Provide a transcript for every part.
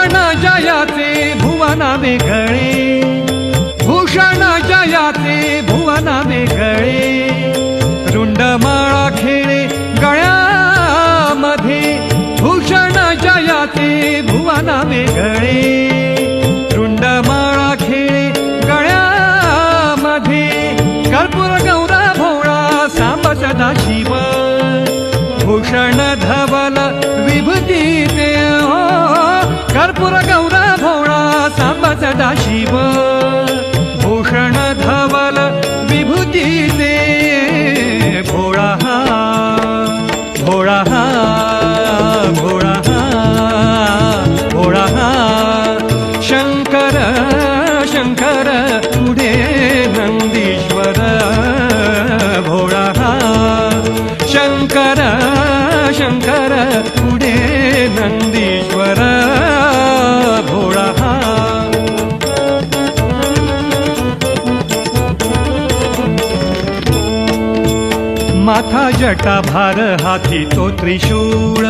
भूषण जयाचे भुवना वेगळे, भूषण जयाचे भुवना वेगळे, रुंडमाळा खेळे गळ्यामध्ये, भूषण जयाचे भुवना वेगळे, रुंडमाळा खेळे गळ्यामध्ये, कर्पूर गौरा भोळा सांब सदा शिव, भूषण धवल विभूतीचे हो, कर्पूर गौरा भोळा सांब सदा शिव, भूषण धवल विभूतीचे, भोळा हा भोळा हा भोळा हा भोळा हा, शंकर शंकर पुढे नंदीश्वर, भोळा हा शंकर शंकर पुढे नंदीश्वर, भोळा हा. माथा जटा भार हाती तो त्रिशूळ,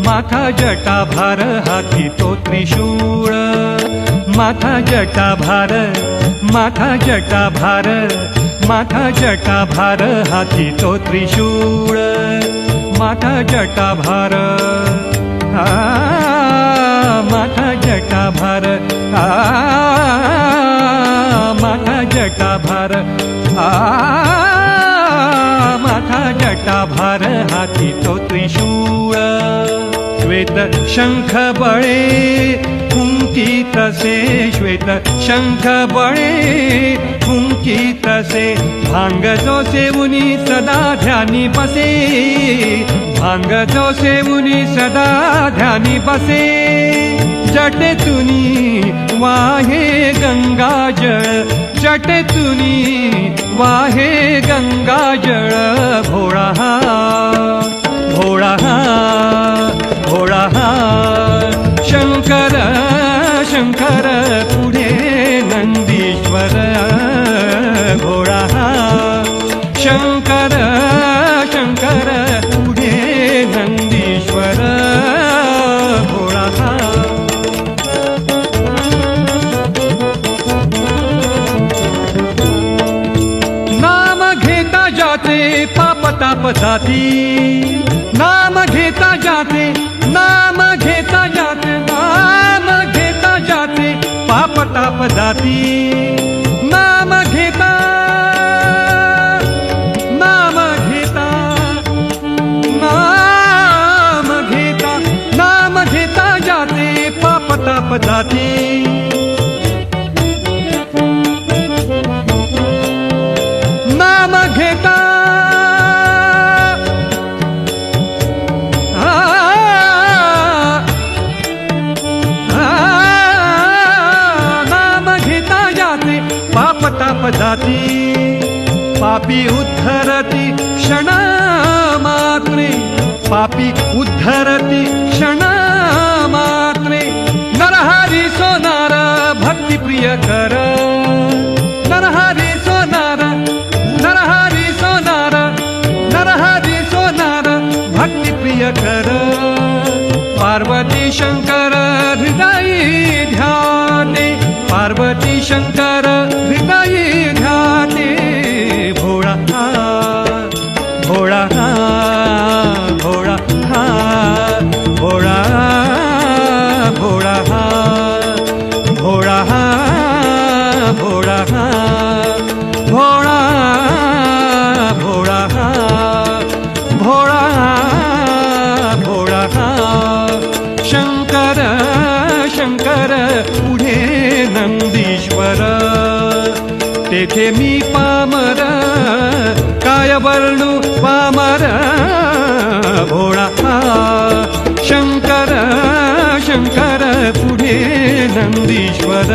माथा जटा भार हाती तो त्रिशूळ, माथा जटा भार, माथा जटा भार, माथा जटा भार हाती तो त्रिशूळ, माथा जटा भार, माथा जटा भार, माथा जटा भार, माथा जटा भार हाती तो त्रिशूळ, श्वेत शंख बळे फुंकी तसे, श्वेत शंख बळे फुंकी तसे, भांग जो सेवुनी सदा ध्यानी बसे, भांग जो सेवुनी सदा ध्यानी बसे, जटेतुनी वाहे गंगाजळ, जटेतुनी वाहे गंगाजळ, भोळा हा भोळा हा भोळा हा, शंकर शंकर पुढे नंदीश्वर, भोळा हा शंकर शंकर पुढे नंदीश्वर, भोळा हा. नाम घेता जाते पाप ताप जाती, नाम घेता जाते, नाम घेता जाते, नाम घेता जाते पाप ताप जाती, नाम घेता, नाम घेता, नाम घेता, नाम घेता जाते पाप ताप जाती, नाम घेता, नाम घेता जाते पाप ताप जाती, पापी उद्धरती क्षण मात्रे, पापी उद्धरती क्षण मात्रे, नरहरी सोनार भक्ती प्रिय कर, नरहरी सोनार, नरहरी सोनार, नरहरी सोनार भक्ती प्रिय कर, पार्वती शंकर हृदयी ध्याने, पार्वती शंकर हृदयी ध्याने, भोळा हा भोळा हा भोळा हा भोळा भोळा हा भोळा हा भोळा हा भोळा भोळा हा भोळा भोळा हा, शंकर शंकर पुढे नंदीश्वर, तेथे मी पामर काय वर्णू पामर, भोळा शंकर शंकर पुढे नंदीश्वर.